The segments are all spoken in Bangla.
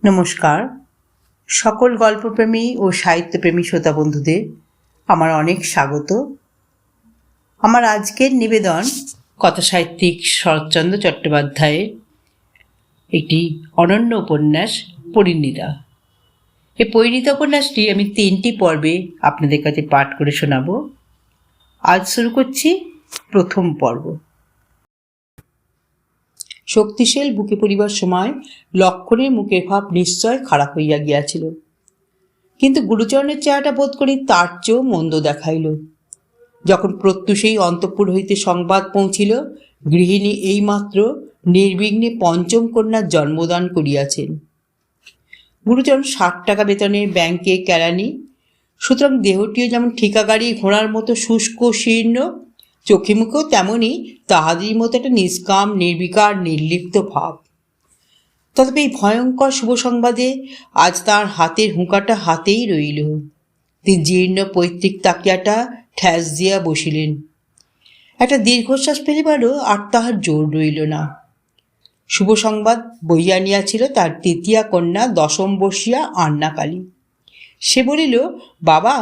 নমস্কার। সকল গল্পপ্রেমী ও সাহিত্যপ্রেমী শ্রোতা বন্ধুদের আমার অনেক স্বাগত। আমার আজকের নিবেদন কথাসাহিত্যিক শরৎচন্দ্র চট্টোপাধ্যায়ের একটি অনন্য উপন্যাস পরিণীতা। এই পরিণীতা উপন্যাসটি আমি 3টি পর্বে আপনাদের কাছে পাঠ করে শোনাব। আজ শুরু করছি প্রথম পর্ব। শক্তিশীল বুকে পড়িবার সময় লক্ষণের মুখের ভাব নিশ্চয় খারাপ হইয়া গিয়াছিল, কিন্তু গুরুচরণের চেহারাটা বোধ করি তার চেয়েও মন্দ দেখাইল। যখন প্রত্যুষেই অন্তঃপুর হইতে সংবাদ পৌঁছিল গৃহিণী এইমাত্র নির্বিঘ্নে পঞ্চম কন্যার জন্মদান করিয়াছেন। গুরুচরণ 60 টাকা বেতনের ব্যাংকে কেরানি, সুতরাং দেহটিও যেমন ঠিকাগাড়ি ঘোড়ার মতো শুষ্ক শীর্ণ, চোখে মুখেও তেমনই তাহাদের মতো একটা নিষ্কাম নির্বিকার নির্লিপ্ত ভাব। তথাপি এই ভয়ঙ্কর শুভ সংবাদে আজ তার হাতের হুঁকাটা হাতেই রইল। তিনি জীর্ণ পৈতৃক তাকিয়াটা ঠ্যাস দিয়া বসিলেন। একটা দীর্ঘশ্বাস ফেলিবারও আর তাহার জোর রইল না। শুভ সংবাদ বইয়া নিয়াছিল তার তৃতীয়া কন্যা 10ম বর্ষীয়া আন্নাকালী। সে বলিল, বাবা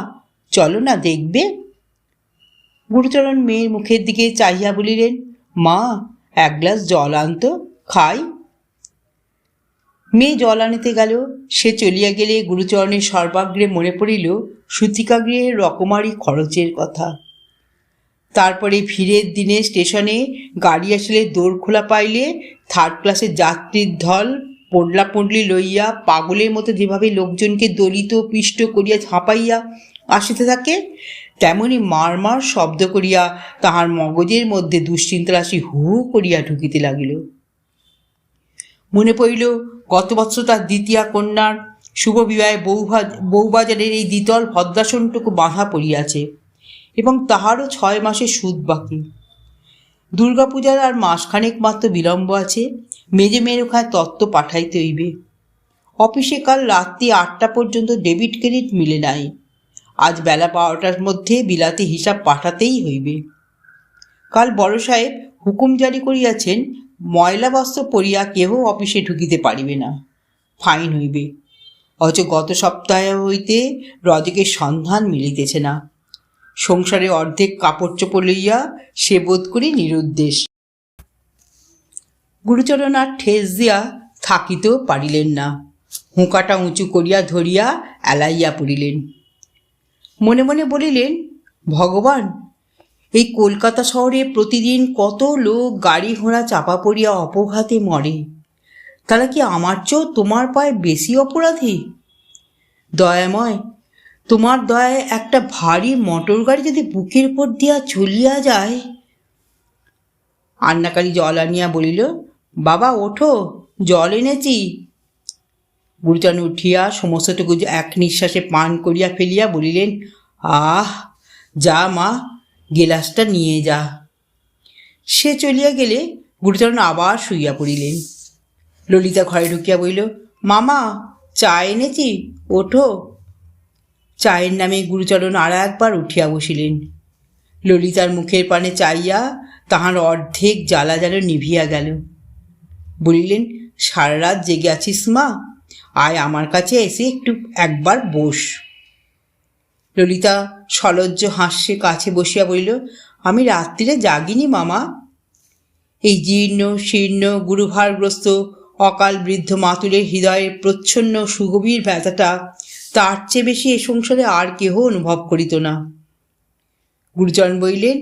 চলো না দেখবে। গুরুচরণ মেয়ের মুখের দিকে চাহিয়া বলিলেন, মা 1 গ্লাস জল আনতো, খাই। মেয়ে জল আনিতে গেল। সে চলিয়া গেলে গুরুচরণের সর্বাগ্রে মনে পড়িল সূতিকাগৃহের রকমারি খরচের কথা। তারপরে ফিরের দিনে স্টেশনে গাড়ি আসলে দৌড় খোলা পাইলে 3rd ক্লাসের যাত্রীর ঢল পোডলা পুডলি লইয়া পাগলের মতো যেভাবে লোকজনকে দলিত পিষ্ট করিয়া ঝাঁপাইয়া আসিতে থাকে, তেমনি মারমার শব্দ করিয়া তাহার মগজের মধ্যে দুশ্চিন্তা রাশি হু করিয়া ঢুকিতে লাগিল। মনে পড়িল গত বৎসর তার দ্বিতীয়া কন্যার শুভ বিবাহে বউবাজারের এই দ্বিতল ভদ্রাসনটুকু বাঁধা পড়িয়াছে এবং তাহারও 6 মাসের সুদ বাকি। দুর্গাপূজার আর মাসখানেক মাত্র বিলম্ব আছে। মেজে মেয়ের ওখানে তত্ত্ব পাঠাইতে হইবে। অফিসে কাল রাত্রি 8টা পর্যন্ত ডেবিট ক্রেডিট মিলে নাই। আজ বেলা 12টার মধ্যে বিলাতি হিসাব পাঠাতেই হইবে। কাল বড় সাহেব হুকুম জারি করিয়াছেন, ময়লা বস্ত্র পরিয়া কেহ অফিসে ঢুকিতে পারিবে না, ফাইন হইবে। অথচ গত সপ্তাহ হইতে রজকের সন্ধান মিলিতেছে না। সংসারে অর্ধেক কাপড় চোপড় লইয়া সে বোধ করি নিরুদ্দেশ। গুরুচরণ আর ঠেস দিয়া থাকিতেও পারিলেন না। হুঁকাটা উঁচু করিয়া ধরিয়া এলাইয়া পড়িলেন। মনে মনে বলিলেন, ভগবান, এই কলকাতা শহরে প্রতিদিন কত লোক গাড়ি ঘোড়া চাপা পড়িয়া অপঘাতে মরে, তারা কি আমার চেয়েও তোমার পায়ে বেশি অপরাধী? দয়াময়, তোমার দয়ায় একটা ভারী মোটর গাড়ি যদি বুকের উপর দিয়া চলিয়া যায়। আন্নাকালী জল আনিয়া বলিল, বাবা ওঠো, জল এনেছি। গুরুচরণ উঠিয়া সমস্তটুকু এক নিঃশ্বাসে পান করিয়া ফেলিয়া বলিলেন, আহ, যা মা, গেলাসটা নিয়ে যা। সে চলিয়া গেলে গুরুচরণ আবার শুইয়া পড়িলেন। ললিতা ঘরে ঢুকিয়া বলিল, মামা চা এনেছি, ওঠো। চায়ের নামে গুরুচরণ আর একবার উঠিয়া বসিলেন। ললিতার মুখের পানে চাইয়া তাহার অর্ধেক জ্বালা যেন নিভিয়া গেল। বলিলেন, সারা রাত জেগে আছিস মা, আয় আমার কাছে এসে একবার বস। ললিতা সলজ্জ হাস্যে কাছে বসিয়া বলিল, আমি রাত্রিরে জাগিনি মামা। এই জীর্ণ শীর্ণ গুরুভারগ্রস্ত অকাল বৃদ্ধ মাতুলের হৃদয়ের প্রচ্ছন্ন সুগভীর ব্যথাটা তার চেয়ে বেশি এ সংসারে আর কেহ অনুভব করিত না। গুরুচরণ বলিলেন,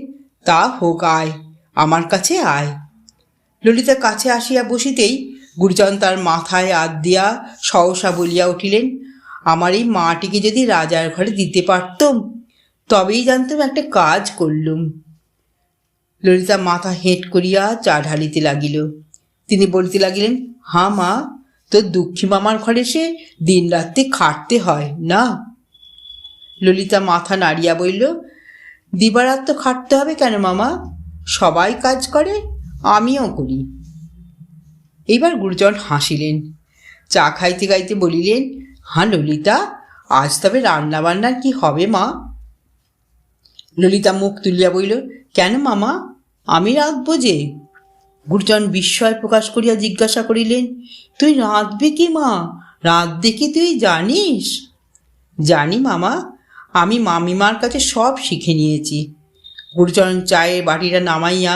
তা হোক, আয় আমার কাছে আয়। ললিতার কাছে আসিয়া বসিতেই গুরুচরণ তার মাথায় হাত দিয়া সহসা বলিয়া উঠিলেন, আমার এই মাটিকে যদি রাজার ঘরে দিতে পারতুম, তবেই জানতাম একটা কাজ করলুম। ললিতা মাথা হেঁট করিয়া চা ঢালিতে লাগিল। তিনি বলিতে লাগিলেন, হ্যাঁ মা, তোর দুঃখী মামার ঘরে সে দিন রাত্রি খাটতে হয় না? ললিতা মাথা নাড়িয়া বলল, দিবারাত্র খাটতে হবে কেন মামা? সবাই কাজ করে, আমিও করি। এইবার গুরুচরণ হাসিলেন। চা খাইতে খাইতে বলিলেন, হ্যাঁ ললিতা, আজ তবে রান্না বান্নার কি হবে মা? ললিতা মুখ তুলিয়া বলিল, কেন মামা, আমি রাঁধব যে। গুরুচরণ বিস্ময় প্রকাশ করিয়া জিজ্ঞাসা করিলেন, তুই রাঁধবি কি মা? রাঁধতে কি তুই জানিস? জানি মামা, আমি মামিমার কাছে সব শিখে নিয়েছি। গুরুচরণ চায়ের বাটিটা নামাইয়া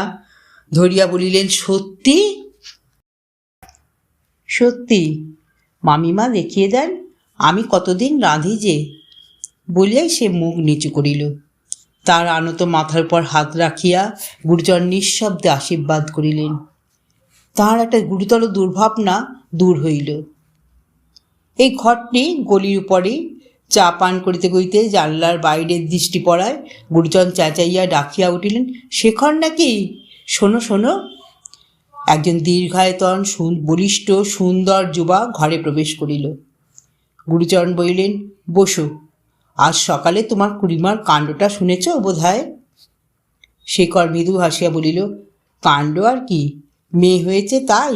ধরিয়া বলিলেন, সত্যি? সত্যি। মামিমা দেখিয়ে দেন আমি কতদিন রাঁধি যে। বলিয়াই সে মুখ নিচু করিল। তার আনত মাথার উপর হাত রাখিয়া গুরুচরণ নিঃশব্দে আশীর্বাদ করিলেন। তাহার একটা গুরুতর দুর্ভাবনা দূর হইল। এই ঘরটি গলির উপরেই। চা পান করিতে করিতে জানলার বাইরের দৃষ্টি পড়ায় গুরুচরণ চেঁচাইয়া ডাকিয়া উঠিলেন, শেখর নাকি? শোনো শোনো। একজন দীর্ঘায়তন বলিষ্ঠ সুন্দর যুবা ঘরে প্রবেশ করিল। গুরুচরণ বলিলেন, বসো। আজ সকালে তোমার খুড়িমার কাণ্ডটা শুনেছ বোধ হয়? শেখর মৃদু হাসিয়া বলিল, কাণ্ড আর কি, মেয়ে হয়েছে তাই।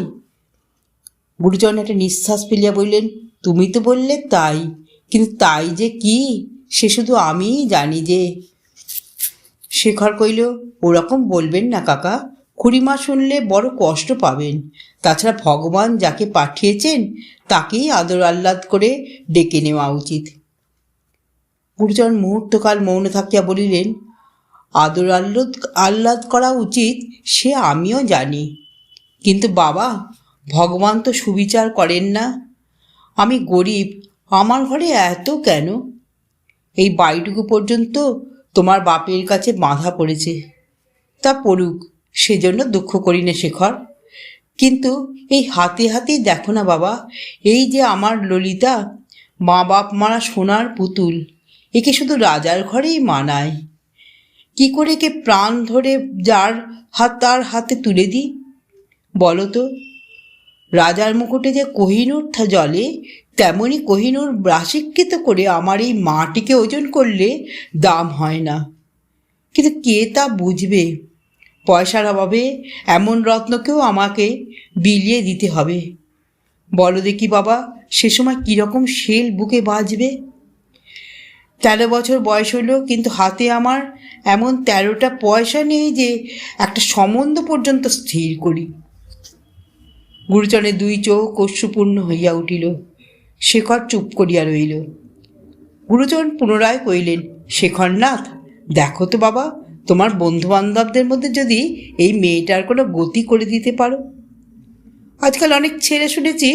গুরুচরণ একটা নিঃশ্বাস ফেলিয়া বললেন, তুমি তো বললে তাই, কিন্তু তাই যে কি সে শুধু আমিই জানি যে। শেখর কইল, ওরকম বলবেন না কাকা, খুড়িমা শুনলে বড় কষ্ট পাবেন। তাছাড়া ভগবান যাকে পাঠিয়েছেন তাকেই আদর আহ্লাদ করে ডেকে নেওয়া উচিত। গুরুচরণ মুহূর্তকাল মৌন থাকিয়া বলিলেন, আদর আহ্লাদ করা উচিত সে আমিও জানি, কিন্তু বাবা, ভগবান তো সুবিচার করেন না। আমি গরিব, আমার ঘরে এত কেন? এই বাড়িটুকু পর্যন্ত তোমার বাপের কাছে বাঁধা পড়েছে, তা পড়ুক, সেজন্য দুঃখ করি না শেখর। কিন্তু এই হাতে হাতেই দেখো না বাবা, এই যে আমার ললিতা, মা বাপ মারা সোনার পুতুল, একে শুধু রাজার ঘরেই মানায়। কি করে একে প্রাণ ধরে যার তার হাতে তুলে দিই বলো তো? রাজার মুকুটে যে কোহিনূর জ্বলে, তেমনি কোহিনূর রাশিকৃত করে আমার এই মাটিকে ওজন করলে দাম হয় না। কিন্তু কে তা বুঝবে? পয়সার অভাবে এমন রত্নকেও আমাকে বিলিয়ে দিতে হবে। বলো দেখি বাবা, সে সময় কীরকম শেল বুকে বাজবে? 13 বছর বয়স হইল, কিন্তু হাতে আমার এমন 13টা পয়সা নেই যে একটা সম্বন্ধ পর্যন্ত স্থির করি। গুরুচরণের 2 চোখ অশ্রুপূর্ণ হইয়া উঠিল। শেখর চুপ করিয়া রইল। গুরুচরণ পুনরায় কইলেন, শেখরনাথ, দেখো তো বাবা, তোমার বন্ধুবান্ধবদের মধ্যে যদি এই মেয়েটার কোনো গতি করে দিতে পারো। আজকাল অনেক ছেলে শুনেছি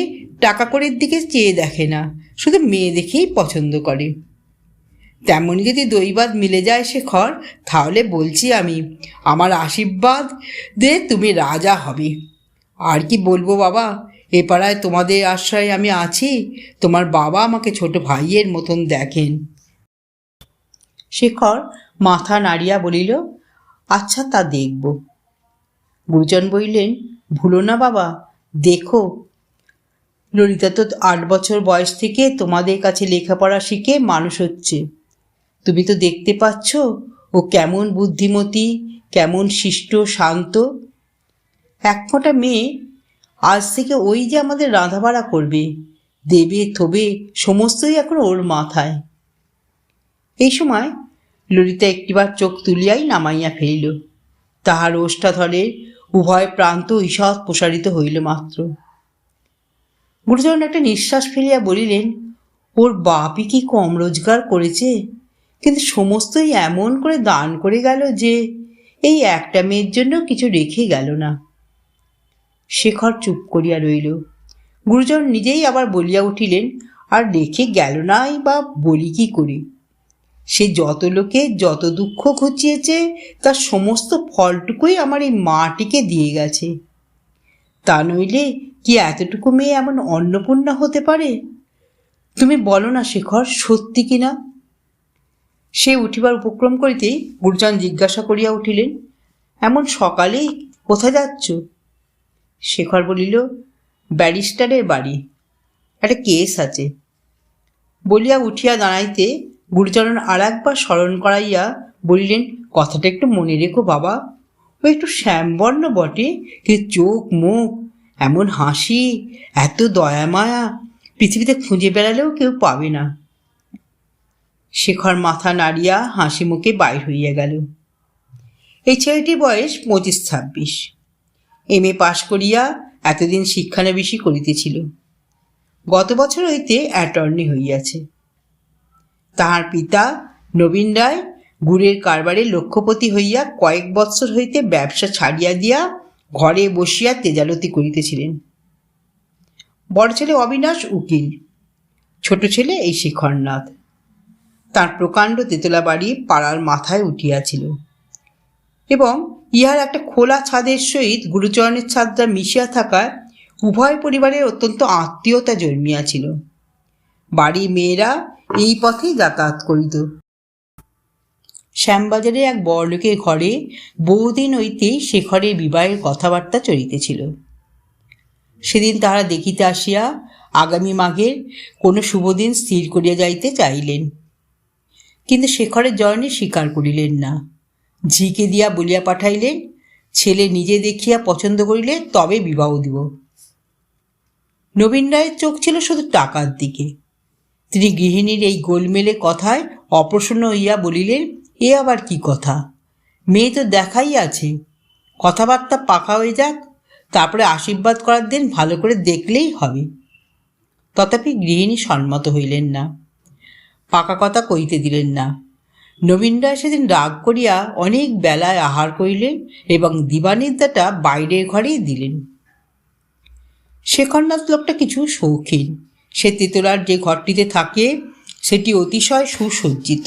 টাকা কড়ির দিকে চেয়ে দেখে না, শুধু মেয়ে দেখেই পছন্দ করে। তেমনই যদি দৈবাত মিলে যায় শেখর, তাহলে বলছি আমি, আমার আশীর্বাদ দে তুমি রাজা হবে। আর কি বলবো বাবা, এ পাড়ায় তোমাদের আশ্রয়ে আমি আছি, তোমার বাবা আমাকে ছোট ভাইয়ের মতন দেখেন। শেখর মাথা নাড়িয়া বলিল, আচ্ছা, তা দেখব। গুরুচরণ বললেন, ভুলো না বাবা, দেখো, ললিতা তো 8 বছর বয়স থেকে তোমাদের কাছে লেখাপড়া শিখে মানুষ হচ্ছে। তুমি তো দেখতে পাচ্ছ ও কেমন বুদ্ধিমতী, কেমন শিষ্ট শান্ত। এক ফোঁটা মেয়ে, আজ থেকে ওই যে আমাদের রাঁধাবাড়া করবে, দেবে থবে, সমস্তই এখন ওর মাথায়। এই সময় ললিতা একটিবার চোখ তুলিয়াই নামাইয়া ফেলিল। তাহার ওষ্ঠাধরে উভয় প্রান্ত ঈষৎ প্রসারিত হইল মাত্র। গুরুচরণ একটা নিঃশ্বাস ফেলিয়া বলিলেন, ওর বাপই কি কম রোজগার করেছে, কিন্তু সমস্তই এমন করে দান করে গেল যে এই একটা মেয়ের জন্য কিছু রেখে গেল না। শেখর চুপ করিয়া রইল। গুরুচরণ নিজেই আবার বলিয়া উঠিলেন, আর রেখে গেল নাই বা বলি কি করি? সে যত লোকে যত দুঃখ ঘুচিয়েছে তার সমস্ত ফলটুকুই আমার এই মাটিকে দিয়ে গেছে। তা নইলে কি এতটুকু মেয়ে এমন অন্নপূর্ণা হতে পারে? তুমি বলো না শেখর, সত্যি কিনা? সে উঠিবার উপক্রম করিতেই গুরুচরণ জিজ্ঞাসা করিয়া উঠিলেন, এমন সকালেই কোথায় যাচ্ছ? শেখর বলিল, ব্যারিস্টারের বাড়ি, একটা কেস আছে। বলিয়া উঠিয়া দাঁড়াইতে গুরুচরণ আর একবার স্মরণ করাইয়া বলিলেন, কথাটা একটু মনে রেখো বাবা। ও একটু শ্যামবর্ণ বটে, কিন্তু চোখ মুখ এমন হাসি, এত দয়া মায়া, পৃথিবীতে খুঁজে বেড়ালেও কেউ পাবে না। শেখর মাথা নাড়িয়া হাসি মুখে বাইর হইয়া গেল। এই ছেলেটির বয়স 25-26। MA পাশ করিয়া এতদিন শিক্ষানবিশি করিতেছিল। গত বছর হইতে অ্যাটর্নি হইয়াছে। তাহার পিতা নবীন রায় গুড়ের কারবারে লক্ষপতি হইয়া কয়েক বৎসর হইতে ব্যবসা ছাড়িয়া দিয়া ঘরে বসিয়া তেজালতি করিতেছিলেন। বড় ছেলে অবিনাশ উকিল, ছোট ছেলে এই শেখরনাথ। তার প্রকাণ্ড তেতলা বাড়ি পাড়ার মাথায় উঠিয়াছিল এবং ইহার একটা খোলা ছাদের সহিত গুরুচরণের ছাদটা মিশিয়া থাকায় উভয় পরিবারের অত্যন্ত আত্মীয়তা জন্মিয়াছিল। বাড়ির মেয়েরা এই পথেই যাতায়াত করিত। শ্যামবাজারে এক বড়লোকের ঘরে বহুদিন হইতেই শেখরের বিবাহের কথাবার্তা চলিতেছিল। সেদিন তাহারা দেখিতে আসিয়া আগামী মাঘের কোনো শুভদিন স্থির করিয়া যাইতে চাইলেন, কিন্তু শেখরের জয়নে স্বীকার করিলেন না। ঝিকে দিয়া বলিয়া পাঠাইলেন, ছেলে নিজে দেখিয়া পছন্দ করিলে তবে বিবাহ দিব। নবীন রায়ের চোখ ছিল শুধু টাকার দিকে। তিনি গৃহিণীর এই গোলমেলে কথায় অপ্রসন্ন হইয়া বলিলেন, এ আবার কি কথা? মেয়ে তো দেখাই আছে, কথাবার্তা পাকা হয়ে যাক, তারপরে আশীর্বাদ করার দিন ভালো করে দেখলেই হবে। তথাপি গৃহিণী সম্মত হইলেন না, পাকা কথা কইতে দিলেন না। নবীন রায় সেদিন রাগ করিয়া অনেক বেলায় আহার করিলেন এবং দিবানিদ্রাটা বাইরের ঘরেই দিলেন। শেখরনাথ লোকটা কিছু শৌখিন। সে তেতলার যে ঘরটিতে থাকে সেটি অতিশয় সুসজ্জিত।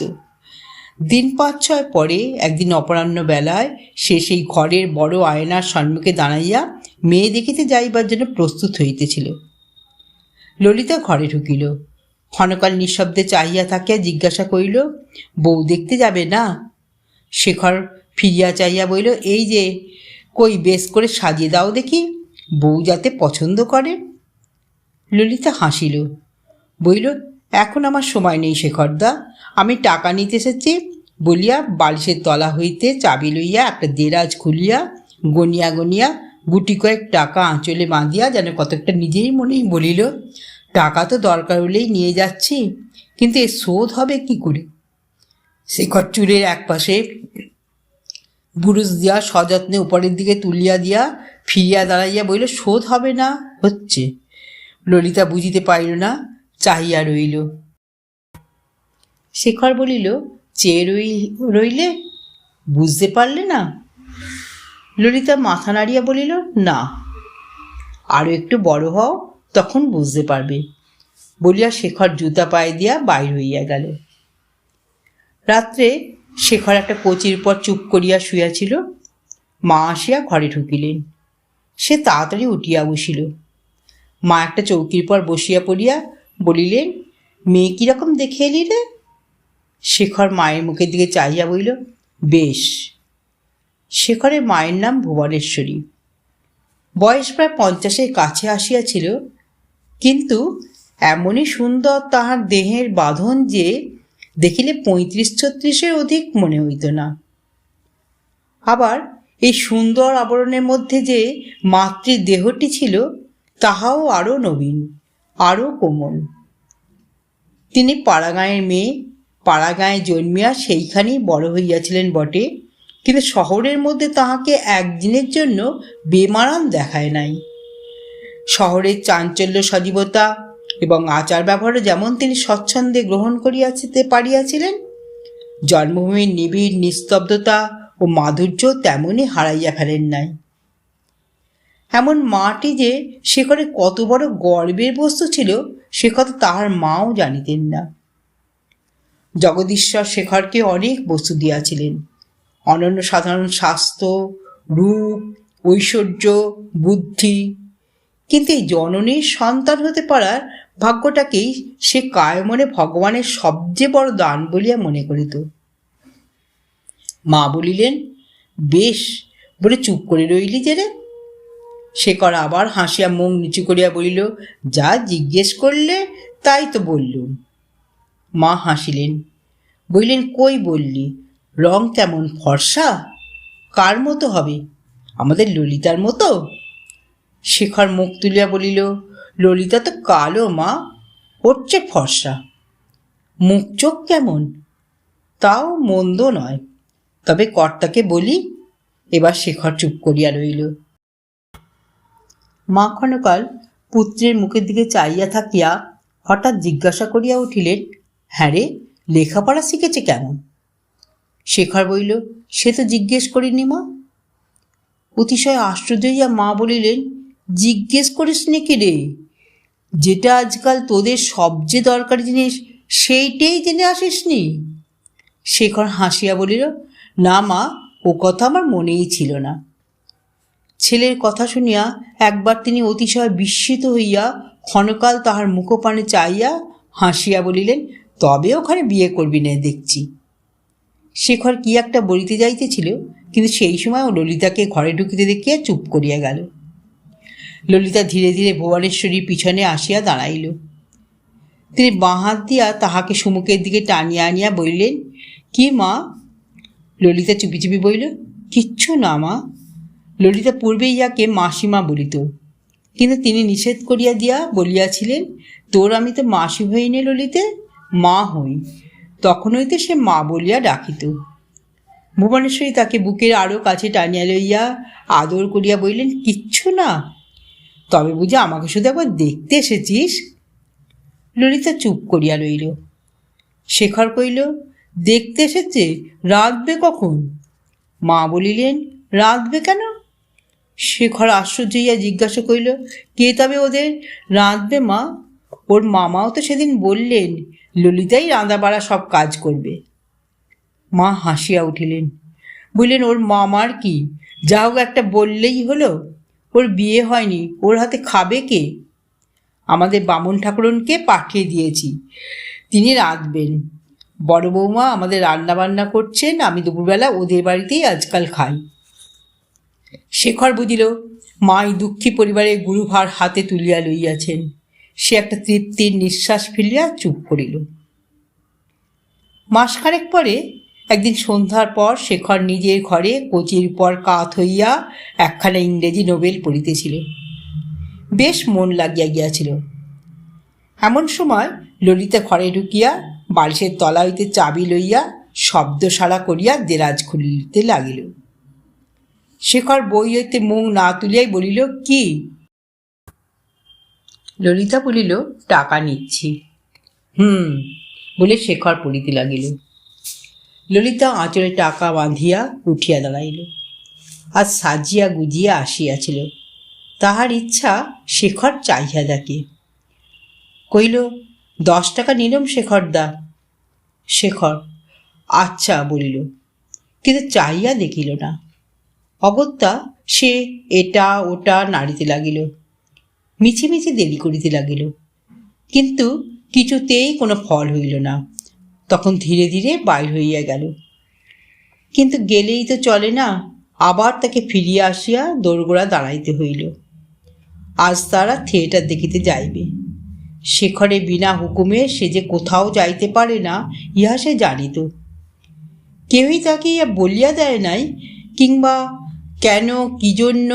দিন 5-6 পরে একদিন অপরাহ্ন বেলায় সে সেই ঘরের বড় আয়নার সম্মুখে দাঁড়াইয়া মেয়ে দেখিতে যাইবার জন্য প্রস্তুত হইতেছিল। ললিতা ঘরে ঢুকিল। ক্ষণকাল নিঃশব্দে চাহিয়া থাকিয়া জিজ্ঞাসা করিল, বউ দেখতে যাবে না? শেখর ফিরিয়া চাহিয়া বলিল, এই যে, কই বেশ করে সাজিয়ে দাও দেখি, বউ যাতে পছন্দ করে। ললিতা হাসিল, বলিল, এখন আমার সময় নেই শেখরদা, আমি টাকা নিতে এসেছি বলিয়া বালিশের তলা হইতে চাবি লইয়া একটা দেরাজ খুলিয়া গনিয়া গনিয়া গুটি কয়েক টাকা আঁচলে বাঁধিয়া যেন কতকটা নিজেই মনেই বলিল, টাকা তো দরকার হলেই নিয়ে যাচ্ছি, কিন্তু এ শোধ হবে কি করে? শেখর চুলের এক পাশে বুরুজ দিয়া সযত্নে উপরের দিকে তুলিয়া দিয়া ফিরিয়া দাঁড়াইয়া বলিল, শোধ হবে না হচ্ছে। ললিতা বুঝিতে পারিল না, চাহিয়া রইল। শেখর বলিল, চেয়ে রইলে, বুঝতে পারলে না? ললিতা মাথা নাড়িয়া বলিল, না, আরও একটু বড় হও, তখন বুঝতে পারবে, বলিয়া শেখর জুতা পায়ে দিয়া বাইর হইয়া গেল। রাত্রে শেখর একটা কোচির পর চুপ করিয়া শুইয়াছিল। মা আসিয়া ঘরে ঢুকিলেন। সে তাড়াতাড়ি উঠিয়া বসিল। মা একটা চৌকির পর বসিয়া পড়িয়া বলিলেন, মেয়ে কিরকম দেখে এলি রে? শেখর মায়ের মুখের দিকে চাহিয়া বলিল, বেশ। শেখরের মায়ের নাম ভুবনেশ্বরী। বয়স প্রায় 50-এর কাছে আসিয়াছিল, কিন্তু এমনই সুন্দর তাহার দেহের বাঁধন যে দেখিলে 35-36-এর অধিক মনে হইত না। আবার এই সুন্দর আবরণের মধ্যে যে মাতৃদেহটি ছিল তাহাও আরও নবীন, আরও কোমল। তিনি পাড়াগাঁয়ের মেয়ে, পাড়াগাঁয়ে জন্মিয়া সেইখানেই বড় হইয়াছিলেন বটে, কিন্তু শহরের মধ্যে তাহাকে একদিনের জন্য বেমানান দেখায় নাই। শহরের চাঞ্চল্য সজীবতা এবং আচার ব্যবহারও যেমন তিনি স্বচ্ছন্দে গ্রহণ করিয়াছিতে পারিয়াছিলেন, জন্মভূমির নিবিড় নিস্তব্ধতা ও মাধুর্য তেমনই হারাইয়া ফেলেন নাই। এমন মাটি যে শেখরের কত বড় গর্বের বস্তু ছিল সে কথা তাহার মাও জানিতেন না। জগদীশ্বর শেখরকে অনেক বস্তু দিয়াছিলেন, অনন্য সাধারণ স্বাস্থ্য, রূপ, ঐশ্বর্য, বুদ্ধি, কিন্তু এই জননীর সন্তান হতে পারার ভাগ্যটাকেই সে কায়মনে ভগবানের সবচেয়ে বড় দান বলিয়া মনে করিত। মা বলিলেন, বেশ, বলে চুপ করে রইলি যে রে? শেখর আবার হাসিয়া মুখ নিচু করিয়া বলিল, যা জিজ্ঞেস করলে তাই তো বললুম। মা হাসিলেন, বললেন, কই বললি? রং কেমন? ফর্সা? কার মতো হবে? আমাদের ললিতার মতো? শেখর মুখ তুলিয়া বলিল, ললিতা তো কালো মা, ওর চেয়ে ফর্সা। মুখ চোখ কেমন? তাও মন্দ নয়, তবে কর্তাকে বলি। এবার শেখর চুপ করিয়া রইল। মা ক্ষণকাল পুত্রের মুখের দিকে চাইয়া থাকিয়া হঠাৎ জিজ্ঞাসা করিয়া উঠিলেন, হ্যাঁ রে, লেখাপড়া শিখেছে কেমন? শেখর বলিল, সে তো জিজ্ঞেস করিনি মা। অতিশয় আশ্চর্য হইয়া মা বলিলেন, জিজ্ঞেস করিস নি কি রে? যেটা আজকাল তোদের সবচেয়ে দরকারি জিনিস সেইটাই জেনে আসিস নি? শেখর হাসিয়া বলিল, না মা, ও কথা আমার মনেই ছিল না। ছেলের কথা শুনিয়া একবার তিনি অতিশয় বিস্মিত হইয়া ক্ষণকাল তাহার মুখপানে চাইয়া হাসিয়া বলিলেন, তবে ওখানে বিয়ে করবি না দেখছি। শেখর কি একটা বলিতে যাইতেছিল, কিন্তু সেই সময় ও ললিতাকে ঘরে ঢুকিতে দেখিয়া চুপ করিয়া গেল। ললিতা ধীরে ধীরে ভুবনেশ্বরীর পিছনে আসিয়া দাঁড়াইল। তিনি বাঁ হাত দিয়া তাহাকে সুমুখের দিকে টানিয়া আনিয়া বলিলেন, কি মা? ললিতা চুপি চুপি বলিল, কিচ্ছু না মা। ললিতা পূর্বে ইহাকে মাসিমা বলিত, কিন্তু তিনি নিষেধ করিয়া দিয়া বলিয়াছিলেন, তোর আমি তো মাসি হই নে ললিতে, মা হই। তখন হইতে সে মা বলিয়া ডাকিত। ভুবনেশ্বরী তাকে বুকের আরও কাছে টানিয়া লইয়া আদর করিয়া বলিলেন, কিচ্ছু না? তবে বুঝি আমাকে শুধু একবার দেখতে এসেছিস? ললিতা চুপ করিয়া রইল। শেখর কইল, দেখতে এসেছে? রাঁধবে কখন? মা বলিলেন, রাঁধবে কেন? শেখর আশ্চর্য হইয়া জিজ্ঞাসা করিল, কে তবে ওদের রাঁধবে মা? ওর মামাও তো সেদিন বললেন ললিতাই রাঁধা বাড়া সব কাজ করবে। মা হাসিয়া উঠিলেন, বললেন, ওর মামার কি, যা হোক একটা বললেই হলো। ওর বিয়ে হয়নি, ওর হাতে খাবে কে? আমাদের বামুন ঠাকুরনকে পাঠিয়ে দিয়েছি, তিনি রাঁধবেন। বড় বৌমা আমাদের রান্না বান্না করছেন, আমি দুপুরবেলা ওদের বাড়িতেই আজকাল খাই। শেখর বুঝিল মাই দুঃখী পরিবারের গুরুভার হাতে তুলিয়া লইয়াছেন। সে একটা তৃপ্তির নিঃশ্বাস ফেলিয়া চুপ করিল। মাসখানেক পরে একদিন সন্ধ্যার পর শেখর নিজের ঘরে কচির উপর কাত হইয়া একখানা ইংরেজি নোবেল পড়িতেছিল। বেশ মন লাগিয়া গিয়াছিল। এমন সময় ললিতা ঘরে ঢুকিয়া বালিশের তলা হইতে চাবি লইয়া শব্দ সারা করিয়া দেরাজ খুলিতে লাগিল। শেখর বই হইতে মুখ না তুলিয়াই বলিল, কি? ললিতা বলিল, টাকা নিচ্ছি। বলে শেখর পড়িতে লাগিল। ললিতা আঁচলে টাকা বাঁধিয়া উঠিয়া দাঁড়াইল। আজ সাজিয়া গুজিয়া আসিয়াছিল। তাহার ইচ্ছা শেখর চাহিয়া দেখে। কইল, 10 টাকা নিলাম শেখরদা। শেখর আচ্ছা বলিল, কিন্তু চাহিয়া দেখিল না। অগত্যা সে এটা ওটা নাড়িতে লাগিল, মিছিমিছি দেরি করিতে লাগিল, কিন্তু কিছুতেই কোনো ফল হইল না। তখন ধীরে ধীরে বাইর হইয়া গেল। কিন্তু গেলেই তো চলে না, আবার তাকে ফিরিয়া আসিয়া দোরগোড়া দাঁড়াইতে হইল। আজ তারা থিয়েটার দেখিতে যাইবে। শেখরে বিনা হুকুমে সে যে কোথাও যাইতে পারে না, ইহা সে জানিত। কেউই তাকে ইহা বলিয়া দেয় নাই, কিংবা কেন, কি জন্য,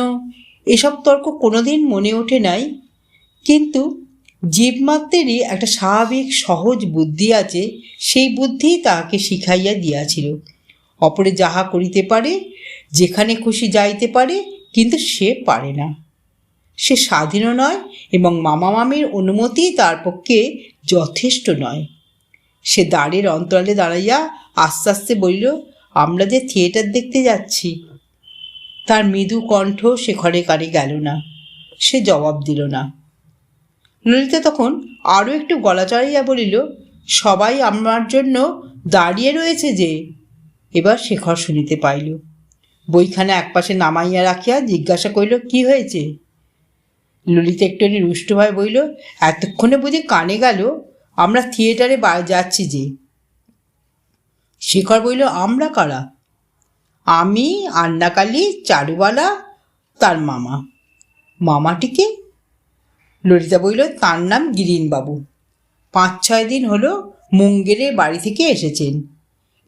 এসব তর্ক কোনোদিন মনে ওঠে নাই। কিন্তু জীবমাত্রেরই একটা স্বাভাবিক সহজ বুদ্ধি আছে, সেই বুদ্ধি তাহাকে শিখাইয়া দিয়াছিল। অপরে যাহা করিতে পারে, যেখানে খুশি যাইতে পারে, কিন্তু সে পারে না। সে স্বাধীনও নয় এবং মামা মামির অনুমতি তার পক্ষে যথেষ্ট নয়। সে দ্বারের অন্তরালে দাঁড়াইয়া আস্তে আস্তে বলিল, আমরা যে থিয়েটার দেখতে যাচ্ছি। তার মৃদু কণ্ঠ শেখরের কানে গেল না। সে জবাব দিল না। ললিতা তখন আরও একটু গলা চড়াইয়া বলিল, সবাই আমার জন্য দাঁড়িয়ে রয়েছে যে। এবার শেখর শুনিতে পাইল। বইখানা একপাশে নামাইয়া রাখিয়া জিজ্ঞাসা করিল, কি হয়েছে? ললিতা একটুখানি রুষ্টভাবে বলিল, এতক্ষণে বুঝি কানে গেল, আমরা থিয়েটারে যাচ্ছি যে। শেখর বলিল, আমরা কারা? আমি, আন্নাকালী, চারুবালা, তার মামা। মামাটিকে? ললিতা বলিল, তার নাম গিরিনবাবু। 5-6 দিন হলো মুঙ্গেরের বাড়ি থেকে এসেছেন,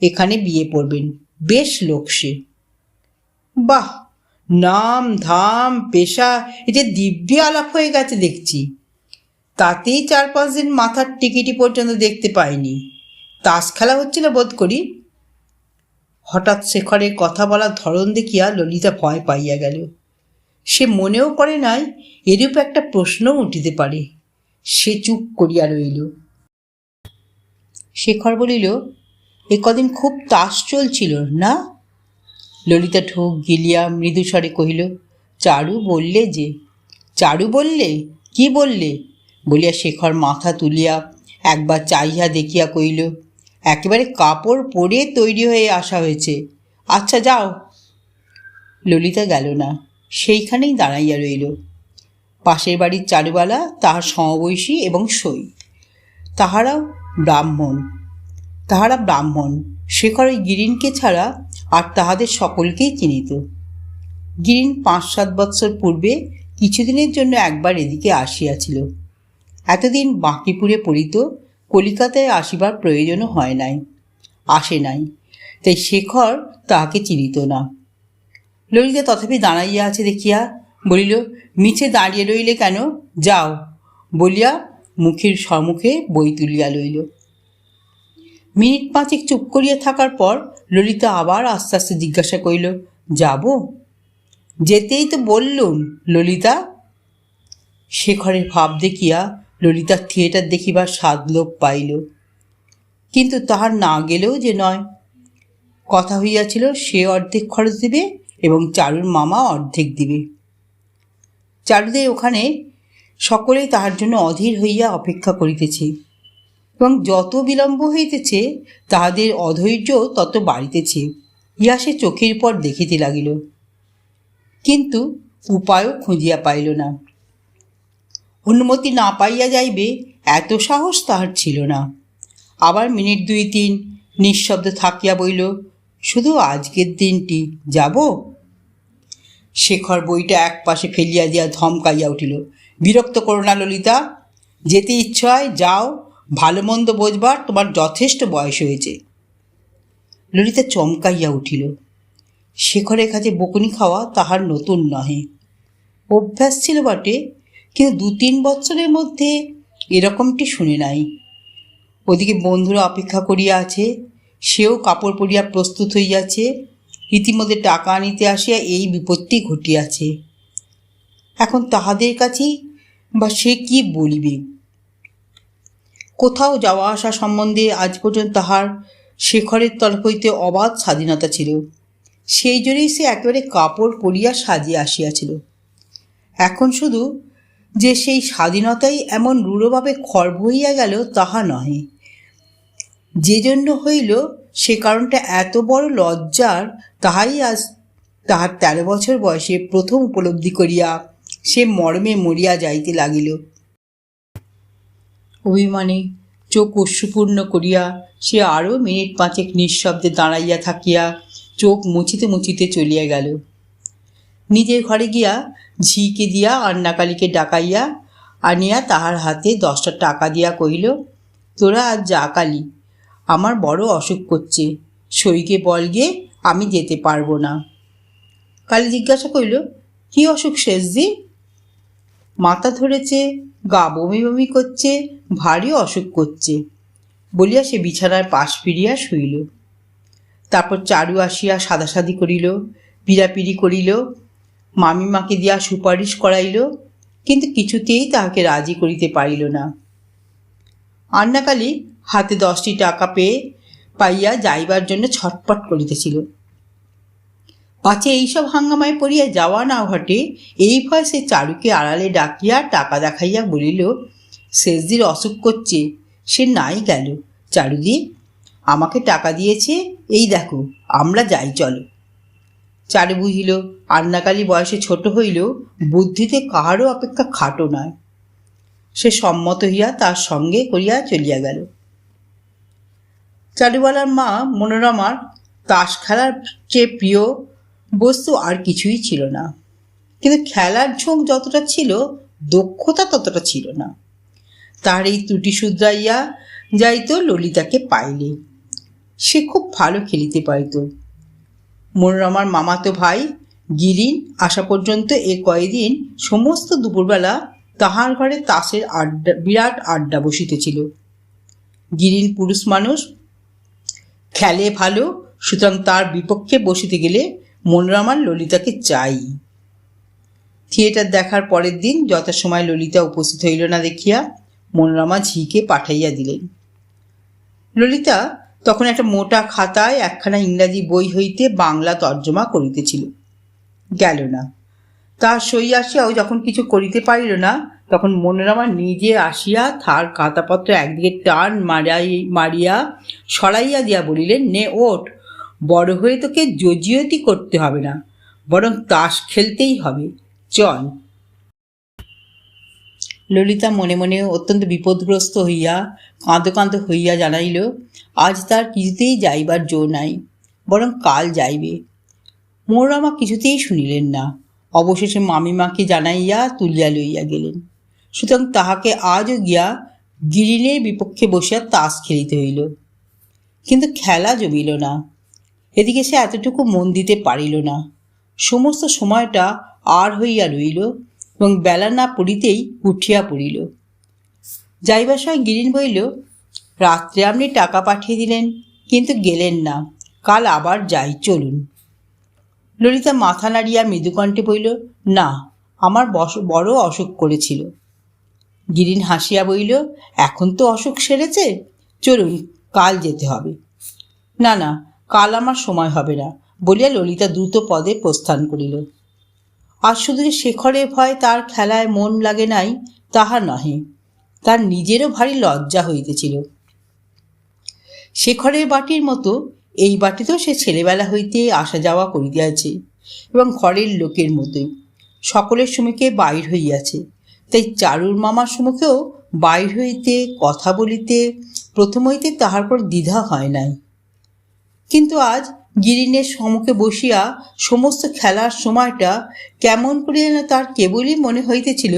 এখানে বিয়ে পড়বেন। বেশ লোক সে। বাহ, নাম ধাম পেশা এটা দিব্যি আলাপ হয়ে গেছে দেখছি। তাতেই 4-5 দিন মাথার টিকিটি পর্যন্ত দেখতে পাইনি। তাস খেলা হচ্ছিল বোধ করি। হঠাৎ শেখরের কথা বলার ধরন দেখিয়া ললিতা ভয় পাইয়া গেল। সে মনেও করে নাই এরূপ একটা প্রশ্নও উঠিতে পারে। সে চুপ করিয়া রইল। শেখর বলিল, এ কদিন খুব তাস চলছিল না? ললিতা ঢোক গিলিয়া মৃদুস্বরে কহিল, চারু বললে যে। চারু বললে? কি বললে? বলিয়া শেখর মাথা তুলিয়া একবার চাহিয়া দেখিয়া কহিল, একেবারে কাপড় পরে তৈরি হয়ে আসা হয়েছে। আচ্ছা যাও। ললিতা গেল না, সেইখানেই দাঁড়াইয়া রইল। পাশের বাড়ির চারুবালা তাহার সমবয়সী এবং সই। তাহারা ব্রাহ্মণ। শেখর ওই গিরিনকে ছাড়া আর তাহাদের সকলকেই চিনিত। গিরিন 5-7 বৎসর পূর্বে কিছুদিনের জন্য একবার এদিকে আসিয়াছিল। এতদিন বাঁকিপুরে পড়িত, কলিকাতায় আসিবার প্রয়োজনও হয় নাই, আসে নাই, তাই শেখর তাহাকে চিনিত না। ললিতা তথাপি দাঁড়াইয়া আছে দেখিয়া বলিল, মিছে দাঁড়িয়ে রইলে কেন? যাও, বলিয়া মুখের সম্মুখে বই তুলিয়া লইল। মিনিট 5 চুপ করিয়া থাকার পর ললিতা আবার আস্তে আস্তে জিজ্ঞাসা করিল, যাব? যেতেই তো বললুম ললিতা। শেখরের ভাব দেখিয়া ললিতার থিয়েটার দেখিবার সাধলোভ পাইল, কিন্তু তাহার না গেলেও যে নয়। কথা হইয়াছিল সে অর্ধেক খরচ দিবে এবং চারুর মামা অর্ধেক দিবে। চারুদের ওখানে সকলেই তাহার জন্য অধীর হইয়া অপেক্ষা করিতেছে, এবং যত বিলম্ব হইতেছে তাহাদের অধৈর্য তত বাড়িতেছে। ইহা সে চোখের পর দেখিতে লাগিল, কিন্তু উপায়ও খুঁজিয়া পাইল না। অনুমতি না পাইয়া যাইবে এত সাহস তাহার ছিল না। আবার মিনিট 2-3 নিঃশব্দ থাকিয়া বইল, শুধু আজকের দিনটি যাব? শেখর বইটা এক পাশে ফেলিয়া দিয়া ধমকাইয়া উঠিল, বিরক্ত করো না ললিতা, যেতে ইচ্ছা হয় যাও, ভালো মন্দ বোঝবার তোমার যথেষ্ট বয়স হয়েছে। ললিতা চমকাইয়া উঠিল। শেখরের কাছে বকুনি খাওয়া তাহার নতুন নহে, অভ্যাস ছিল বটে, কিন্তু 2-3 বৎসরের মধ্যে এরকমটি শুনে নাই। ওদিকে বন্ধুরা অপেক্ষা করিয়া আছে, সেও কাপড় পরিয়া প্রস্তুত হইয়াছে। ইতিমধ্যে টাকা আনিতে আসিয়া এই বিপত্তি ঘটিয়াছে। এখন তাহাদের কাছেই বা সে কি বলিবে? কোথাও যাওয়া আসা সম্বন্ধে আজ পর্যন্ত তাহার শেখরের তরফ হইতে অবাধ স্বাধীনতা ছিল। সেই জন্যই সে একেবারে কাপড় পরিয়া সাজিয়া আসিয়াছিল। এখন শুধু যে সেই স্বাধীনতাই এমন রূঢ়ভাবে খর্ব হইয়া গেল তাহা নহে, যে জন্য হইল সে কারণটা এত বড় লজ্জার, তাহাই আজ তাহার 13 বছর বয়সে প্রথম উপলব্ধি করিয়া সে মর্মে মরিয়া যাইতে লাগিল। অভিমানে চোখ অশ্রুপূর্ণ করিয়া সে আরও মিনিট 5 নিঃশব্দে দাঁড়াইয়া থাকিয়া চোখ মুছিতে মুছিতে চলিয়া গেল। নিজের ঘরে গিয়া ঝিকে দিয়া আন্নাকালীকে ডাকাইয়া আনিয়া তাহার হাতে 10টা টাকা দিয়া কহিল, তোরা আজ যা কালী, আমার বড় অসুখ করছে, সইকে বল গে, আমি যেতে পারবো না। কালী জিজ্ঞাসা করিল, কি অসুখ শেষজি? মাথা ধরেছে, গা বমি বমি করছে, ভারী অসুখ করছে, বলিয়া সে বিছানার পাশ ফিরিয়া শুইল। তারপর চারু আসিয়া সাদাসাদি করিল, পিড়াপিড়ি করিল, মামিমাকে দিয়া সুপারিশ করাইল, কিন্তু কিছুতেই তাহাকে রাজি করিতে পারিল না। আন্নাকালী হাতে 10টি টাকা পাইয়া যাইবার জন্য ছটপট করিতেছিল। পাছে এইসব হাঙ্গামায় পড়িয়া যাওয়া না ঘটে, এই ভয় সে চারুকে আড়ালে ডাকিয়া টাকা দেখাইয়া বলিল, শেষদির অসুখ করছে, সে নাই গেল। চারুদি আমাকে টাকা দিয়েছে, এই দেখো, আমরা যাই চলো। চারু বুঝিল আন্নাকালী বয়সে ছোট হইলেও বুদ্ধিতে কাহারও অপেক্ষা খাটো নয়। সে সম্মত হইয়া তার সঙ্গে করিয়া চলিয়া গেল। চারুবালার মা মনোরমার তাস খেলার চেয়ে প্রিয় বস্তু আর কিছুই ছিল না, কিন্তু খেলার ঝোঁক যতটা ছিল দক্ষতা ততটা ছিল না। তার এই ত্রুটি শুধরাইয়া যাইত ললিতাকে পাইলে। সে খুব ভালো খেলিতে পারিত। মনোরমার মামাতো ভাই গিরিন আসা পর্যন্ত এ কয়দিন সমস্ত দুপুরবেলা তাহার ঘরে তাসের বিরাট আড্ডা বসিতেছিল। গিরিন পুরুষ মানুষ, খেলে ভালো, সুতরাং তার বিপক্ষে বসিতে গেলে মনোরমার ললিতাকে চাই। থিয়েটার দেখার পরের দিন যথাসময় ললিতা উপস্থিত হইল না দেখিয়া মনোরমা ঝিকে পাঠাইয়া দিলেন। ললিতা তখন একটা মোটা খাতায় একখানা ইংরাজি বই হইতে বাংলা তর্জমা করিতেছিল। গেল না। তাহার সই আসিয়াও যখন কিছু করিতে পারিল না, তখন মনোরমা নিজে আসিয়া তার খাতাপত্র একদিকে টান মারিয়া সরাইয়া দিয়া বলিলেন, নে ওঠ, বড় হয়ে তোকে জজিয়তি করতে হবে না, বরং তাস খেলতেই হবে, চল। ললিতা মনে মনে অত্যন্ত বিপদগ্রস্ত হইয়া কাঁদো কাঁদো হইয়া জানাইল, আজ তার কিছুতেই যাইবার জো নাই, বরং কাল যাইবে। মনোরমা কিছুতেই শুনিলেন না। অবশেষে মামিমাকে জানাইয়া তুলিয়া লইয়া গেলেন। সুতরাং তাহাকে আজও গিয়া গিরিনের বিপক্ষে বসিয়া তাস খেলিতে হইল। কিন্তু খেলা জমিল না। এদিকে সে এতটুকু মন দিতে পারিল না। সমস্ত সময়টা আর হইয়া রইল এবং বেলা না পড়িতেই উঠিয়া পড়িল। যাইবার সময় গিরিন বলিল, রাত্রে আপনি টাকা পাঠিয়ে দিলেন, কিন্তু গেলেন না, কাল আবার যাই, চলুন। ললিতা মাথা নাড়িয়া মৃদুকণ্ঠে বলিল, না, আমার বড় অসুখ করেছিল। গিরিন হাসিয়া বলিল, এখন তো অসুখ সেরেছে, চলুন, কাল যেতে হবে। না না, কাল আমার সময় হবে না, বলিয়া ললিতা দ্রুত পদে প্রস্থান করিল। আর শুধু যে শেখরের ভয় তার খেলায় মন লাগে নাই তাহা নহে, তার নিজেরও ভারী লজ্জা হইতেছিল। শেখরের বাটির মতো এই বাটিতেও সে ছেলেবেলা হইতে আসা যাওয়া করিয়াছে এবং ঘরের লোকের মতোই সকলের সম্মুখে বাইর হইয়াছে। তাই চারুর মামার সম্মুখেও বাইর হইতে কথা বলিতে প্রথম হইতে তাহার পর দ্বিধা হয় নাই। কিন্তু আজ গিরিনের সম্মুখে বসিয়া সমস্ত খেলার সময়টা কেমন করিয়া না তার কেবলই মনে হইতেছিল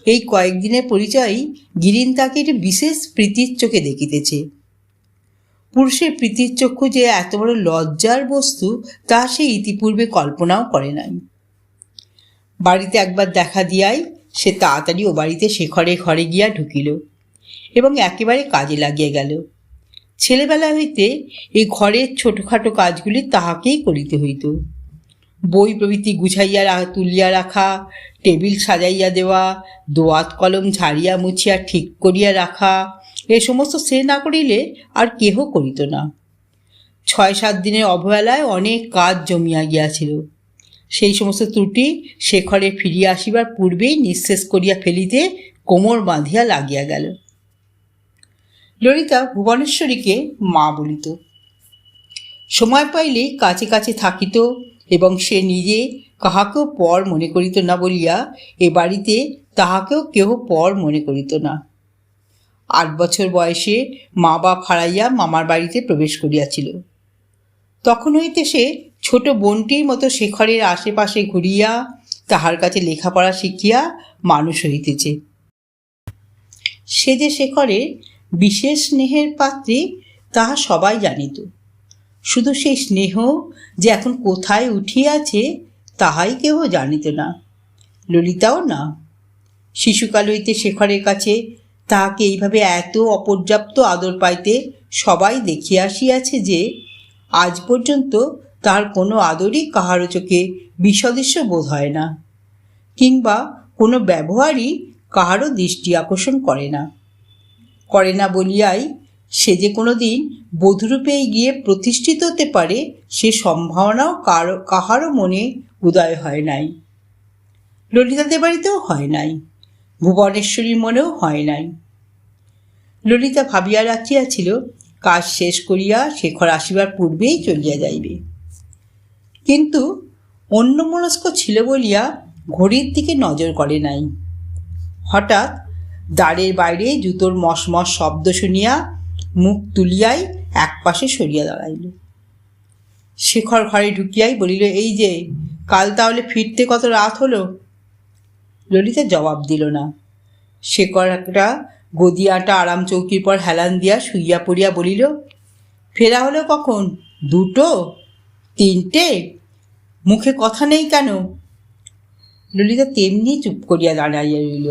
এই কয়েকদিনের পরিচয়ই গিরিন তাকে একটি বিশেষ প্রীতির চোখে দেখিতেছে। পুরুষের প্রীতির চক্ষু যে এত বড় লজ্জার বস্তু তা সে ইতিপূর্বে কল্পনাও করে নাই। বাড়িতে একবার দেখা দিয়াই সে তাড়াতাড়ি ও বাড়িতে শেখরের ঘরে গিয়া ঢুকিল এবং একেবারে কাজে লাগিয়া গেল। ছেলেবেলা হইতে এই ঘরের ছোটোখাটো কাজগুলি তাহাকেই করিতে হইত। বই প্রভৃতি গুছাইয়া তুলিয়া রাখা, টেবিল সাজাইয়া দেওয়া, দোয়াত কলম ঝাড়িয়া মুছিয়া ঠিক করিয়া রাখা, এ সমস্ত সে না করিলে আর কেহ করিত না। 6-7 দিনের অবহেলায় অনেক কাজ জমিয়া গিয়াছিল। সেই সমস্ত ত্রুটি শেখরে ফিরিয়া আসিবার পূর্বেই নিঃশেষ করিয়া ফেলিতে কোমর বাঁধিয়া লাগিয়া গেল। ললিতা ভুবনেশ্বরীকে মা বলিত। সময় পাইলেই কাছে কাছে থাকিত এবং সে নিজে কাহাকেও পর মনে করিত না বলিয়া এ বাড়িতে তাহাকেও কেহ পর মনে করিত না। 8 বছর বয়সে মা বাপ হারাইয়া মামার বাড়িতে প্রবেশ করিয়াছিল। তখন হইতে সে ছোট বোনটির মতো শেখরের আশেপাশে ঘুরিয়া তাহার কাছে লেখাপড়া শিখিয়া মানুষ হইতেছে। সে যে শেখরের বিশেষ স্নেহের পাত্রী তাহা সবাই জানিত। শুধু সেই স্নেহ যে এখন কোথায় উঠিয়াছে তাহাই কেহ জানিত না, ললিতাও না। শিশুকাল হইতে শেখরের কাছে তাহাকে এইভাবে এত অপর্যাপ্ত আদর পাইতে সবাই দেখিয়া আসিয়াছে যে আজ পর্যন্ত তার কোনো আদরই কাহারও চোখে বিসদৃশ্য বোধ হয় না, কিংবা কোনো ব্যবহারই কাহারও দৃষ্টি আকর্ষণ করে না বলিয়াই সে যে কোনো দিন বধূরূপে গিয়ে প্রতিষ্ঠিত হতে পারে সে সম্ভাবনাও কাহারও মনে উদয় হয় নাই। ললিতাদের বাড়িতেও হয় নাই, ভুবনেশ্বরীর মনেও হয় নাই। ললিতা ভাবিয়া রাখিয়াছিল কাজ শেষ করিয়া শেখর আসিবার পূর্বেই চলিয়া যাইবে, কিন্তু অন্যমনস্ক ছিল বলিয়া ঘড়ির দিকে নজর করে নাই। হঠাৎ দ্বারের বাইরে জুতোর মশমশ শব্দ শুনিয়া মুখ তুলিয়াই একপাশে সরিয়া দাঁড়াইল। শেখর ঘরে ঢুকিয়াই বলিল, এই যে, কাল তাহলে ফিরতে কত রাত হলো? ললিতা জবাব দিল না। শেখর একটা গদিয়াটা আরাম চৌকির পর হেলান দিয়া শুইয়া পড়িয়া বলিল, ফেরা হলো কখন? 2টো? 3টে? মুখে কথা নেই কেন? ললিতা তেমনি চুপ করিয়া দাঁড়াইয়া রইল।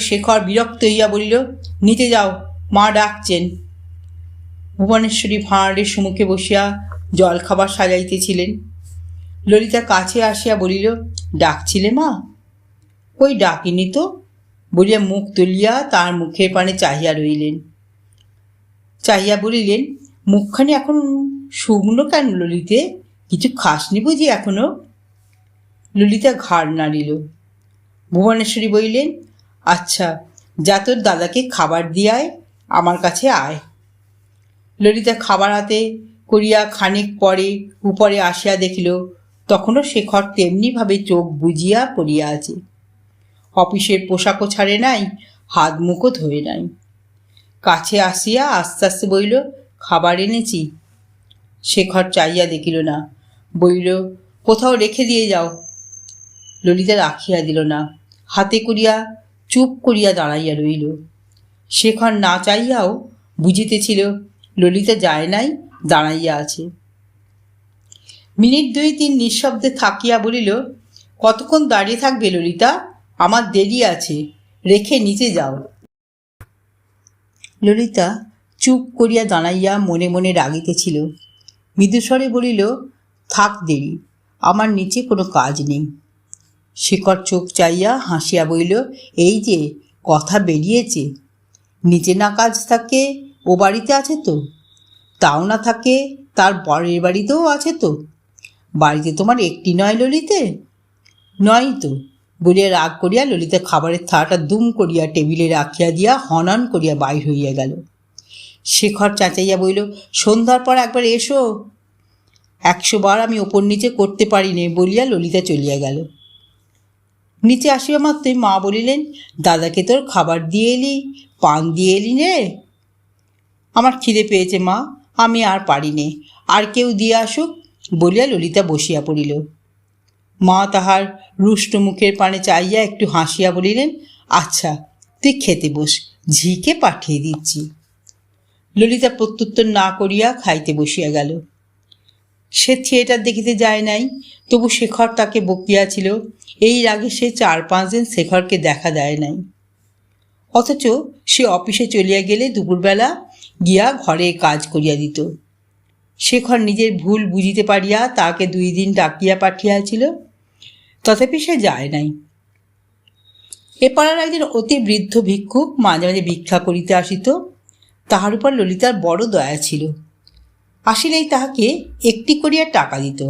শেখর বিরক্ত হইয়া বলিল, নিতে যাও, মা ডাকছেন। ভুবনেশ্বরী ভাঁড়ের সম্মুখে বসিয়া জল খাবার সাজাইতেছিলেন। ললিতা কাছে আসিয়া বলিল, ডাকছিলে মা? ওই ডাকিনি তো, বলিয়া মুখ তুলিয়া তার মুখের পানে চাহিয়া রইলেন। চাহিয়া বলিলেন, মুখখানি এখন শুকনো কেন ললিতে? কিছু খাসনি বুঝি এখনো? ললিতা ঘাড় নাড়িল। ভুবনেশ্বরী বলিলেন, আচ্ছা, যা তোর দাদাকে খাবার দিয়ায়, আমার কাছে আয়। ললিতা খাবার হাতে করিয়া খানিক পরে উপরে আসিয়া দেখিল তখনও শেখর তেমনিভাবে চোখ বুজিয়া পড়িয়া আছে। অফিসের পোশাকও ছাড়ে নাই, হাত মুখও ধোয়ে নাই। কাছে আসিয়া আস্তে আস্তে বলিল, খাবার এনেছি। শেখর চাইয়া দেখিল না, বলিল, কোথাও রেখে দিয়ে যাও। ললিতা রাখিয়া দিল না, হাতে করিয়া চুপ করিয়া দাঁড়াইয়া রইল। শেখর না চাইয়াও বুঝিতেছিল ললিতা যায় নাই, দাঁড়াইয়া আছে। মিনিট 2-3 নিঃশব্দে থাকিয়া বলিল, কতক্ষণ দাঁড়িয়ে থাকবে ললিতা? আমার দেরি আছে, রেখে নিচে যাও। ললিতা চুপ করিয়া দাঁড়াইয়া মনে মনে রাগিতেছিল। মৃদুস্বরে বলিল, থাক দেরি, আমার নিচে কোনো কাজ নেই। শেখর চোখ চাইয়া হাসিয়া বলিল, এই যে কথা বেরিয়েছে, নিচে না কাজ থাকে ও বাড়িতে আছে তো? তাও না থাকে তার বরের বাড়িতেও আছে তো? বাড়িতে তোমার একটি নয় ললিতে? নয় তো, বলিয়া রাগ করিয়া ললিতা খাবারের থালাটা দুম করিয়া টেবিলে রাখিয়া দিয়া হনন করিয়া বাইর হইয়া গেল। শেখর চেঁচাইয়া বলিল, সন্ধ্যার পর একবার এসো। 100 বার আমি ওপর নিচে করতে পারি নে, বলিয়া ললিতা চলিয়া গেল। নিচে আসিবা মাত্রই মা বলিলেন, দাদাকে তোর খাবার দিয়ে এলি, পান দিয়ে এলি রে? আমার খিদে পেয়েছে মা, আমি আর পারি নে, আর কেউ দিয়ে আসুক, বলিয়া ললিতা বসিয়া পড়িল। মা তাহার রুষ্ট মুখের পানে চাইয়া একটু হাসিয়া বলিলেন, আচ্ছা, তুই খেতে বস, ঝিকে পাঠিয়ে দিচ্ছি। ললিতা প্রত্যুত্তর না করিয়া খাইতে বসিয়া গেল। সে থিয়েটার দেখিতে যায় নাই, তবু শেখর তাকে বকিয়াছিল, এই রাগে সে 4-5 দিন শেখরকে দেখা দেয় নাই। অথচ সে অফিসে চলিয়া গেলে দুপুরবেলা গিয়া ঘরে কাজ করিয়া দিত। শেখর নিজের ভুল বুঝিতে পারিয়া তাকে 2 দিন ডাকিয়া পাঠিয়াছিল, তথাপি সে যায় নাই। এ পাড়ার একজন অতি বৃদ্ধ ভিক্ষুক মাঝে মাঝে ভিক্ষা করিতে আসিত। তাহার উপর ললিতার বড় দয়া ছিল। আসিলেই তাহাকে একটি করিয়া টাকা দিত।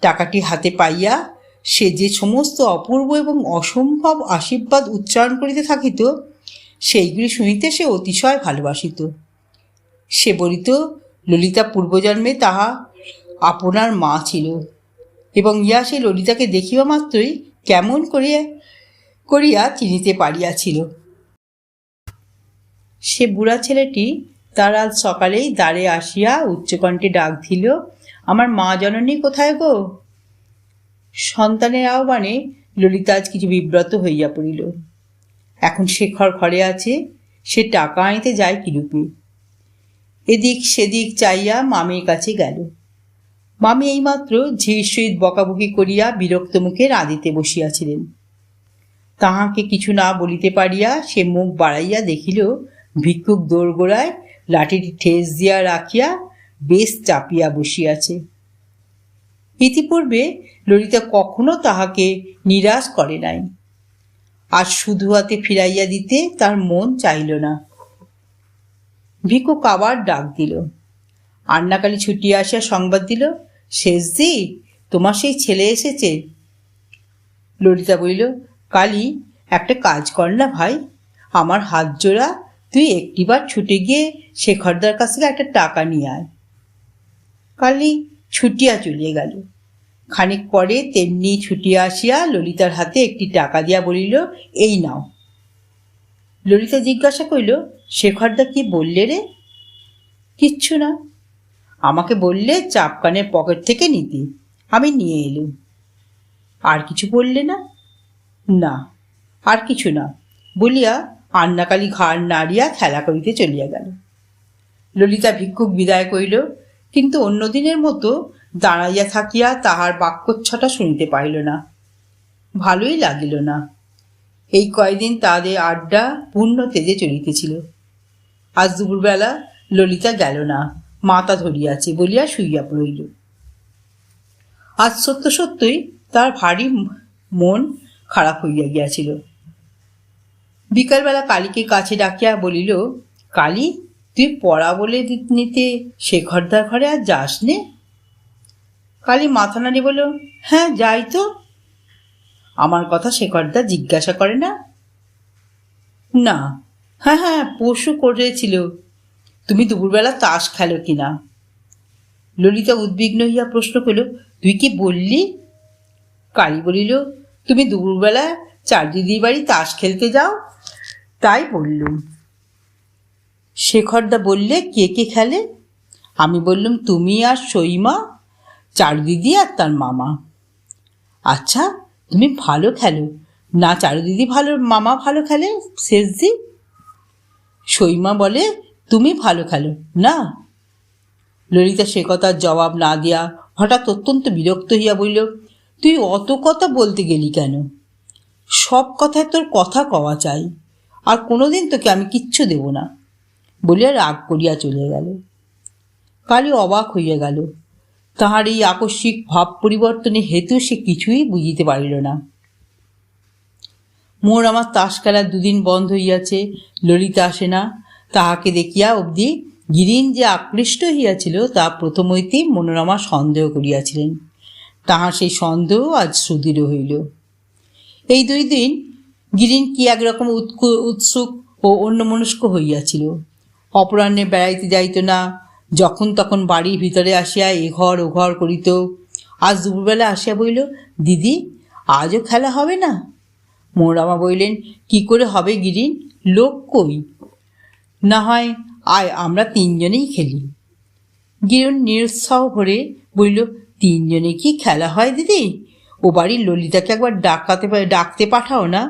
টাকাটি হাতে পাইয়া সে যে সমস্ত অপূর্ব এবং অসম্ভব আশীর্বাদ উচ্চারণ করিতে থাকিত, সেইগুলি শুনিতে সে অতিশয় ভালোবাসিত। সে বলিত, ললিতা পূর্বজন্মে তাহা আপনার মা ছিল, এবং ইয়া সে ললিতাকে দেখিবা মাত্রই কেমন করিয়া চিনিতে পারিয়াছিল। সে বুড়া ছেলেটি তার আজ সকালেই দ্বারে আসিয়া উচ্চকণ্ঠে ডাক দিল, আমার মা জননী কোথায় গো? সন্তানের আহ্বানে ললিতা আজ কিছু বিব্রত হইয়া পড়িল। এখন শেখর ঘরে আছে, সে টাকা আনিতে যায় কিরূপে? এদিক সেদিক চাইয়া মামির কাছে গেল। মামি এইমাত্র ঝির সহিত বকাবকি করিয়া বিরক্ত মুখে রাঁধিতে বসিয়াছিলেন। তাহাকে কিছু না বলিতে পারিয়া সে মুখ বাড়াইয়া দেখিল ভিক্ষুক দোরগোড়ায় লাঠিটি ঠেস দিয়া রাখিয়া বেশ চাপিয়া বসিয়াছে। ইতিপূর্বে ললিতা কখনো তাহাকে নিরাশ করে নাই, আর শুধু হাতে ফিরাইয়া দিতে তার মন চাইল না। ভিক্ষুক আবার ডাক দিল। আন্নাকালী ছুটিয়া আসিয়া সংবাদ দিল, শেষজি, তোমার সেই ছেলে এসেছে। ললিতা বলিল, কালী, একটা কাজ কর না ভাই, আমার হাত জোড়া, তুই একটিবার ছুটে গিয়ে শেখরদার কাছ থেকে একটা টাকা নিয়ে আয়। কালী ছুটিয়া চলিয়া গেল। খানিক পরে তেমনি ছুটিয়া আসিয়া ললিতার হাতে একটি টাকা দিয়া বলিল, এই নাও। ললিতা জিজ্ঞাসা করিল, শেখরদা কি বললে রে? কিচ্ছু না, আমাকে বললে চাপকানের পকেট থেকে নিতে, আমি নিয়ে এলুম। আর কিছু বললে না? না, আর কিছু না, বলিয়া আন্নাকালী ঘাড় নাড়িয়া খেলা করিতে চলিয়া গেল। ললিতা ভিক্ষুক বিদায় করিল, কিন্তু অন্যদিনের মতো দাঁড়াইয়া থাকিয়া তাহার বাক্যোচ্ছটা শুনিতে পাইল না। ভালোই লাগিল না। এই কয়দিন তাদের আড্ডা পূর্ণ তেজে চলিতেছিল। আজ দুপুরবেলা ললিতা গেল না, মাথা ধরিয়াছে বলিয়া শুইয়া পড়িল। আজ সত্য সত্যই তার ভারী মন খারাপ হইয়া গিয়াছিল। বিকালবেলা কালীকে কাছে ডাকিয়া বলিল, কালী, তুই পড়া বলে নিতে শেখরদার ঘরে আর যাস নে? কালী মাথা নাড়ি বলল, হ্যাঁ যাই তো। আমার কথা শেখরদা জিজ্ঞাসা করে না? না। হ্যাঁ হ্যাঁ, পরশু করেছিল। তুমি দুপুরবেলা তাস খেলো কিনা? ললিতা উদ্বিগ্ন হইয়া প্রশ্ন করল, তুই কি বললি? কালী বলিল, তুমি দুপুরবেলা চার দিদির বাড়ি তাস খেলতে যাও, তাই বললুম। শেখরদা বললে, কে কে খেলে? আমি বললুম, তুমি আর সইমা, চারু দিদি আর তার মামা। আচ্ছা, তুমি ভালো খেলো না? চারু দিদি ভালো, মামা ভালো খেলে শেষদি। সইমা বলে তুমি ভালো খেলো না। ললিতা সে কথার জবাব না দিয়া হঠাৎ অত্যন্ত বিরক্ত হইয়া বলিল, তুই অত কথা বলতে গেলি কেন? সব কথায় তোর কথা কওয়া চাই, আর কোনোদিন তোকে আমি কিচ্ছু দেব না বলিয়া রাগ করিয়া চলে গেল। কালী অবাক হইয়া গেল। তাহার এই আকস্মিক ভাব পরিবর্তনে হেতু সে কিছুই বুঝিতে পারিল না। মোর আমার তাস খেলা দুদিন বন্ধ হইয়াছে, ললিতা আসে না। তাহাকে দেখিয়া অবধি গিরিন যে আকৃষ্ট হইয়াছিল তা প্রথম হইতেই মনোরমা সন্দেহ করিয়াছিলেন। তাহার সেই সন্দেহ আজ সুদৃঢ় হইল। এই 2 দিন গিরিন কি একরকম উৎসুক ও অন্যমনস্ক হইয়াছিল। অপরাহ্নে বেড়াইতে যাইত না, যখন তখন বাড়ির ভিতরে আসিয়া এঘর ওঘর করিত। আজ দুপুরবেলা আসিয়া বলিল, দিদি, আজও খেলা হবে না? মনোরমা বললেন, কি করে হবে গিরিন, লোক কই? না হয় আয় আমরা 3 জনেই খেলি। গিরিন নিরুৎসাহ ভরে বলিল, 3 জনে কি খেলা হয় দিদি? ও বাড়ির ললিতাকে একবার ডাকতে পাঠাও না।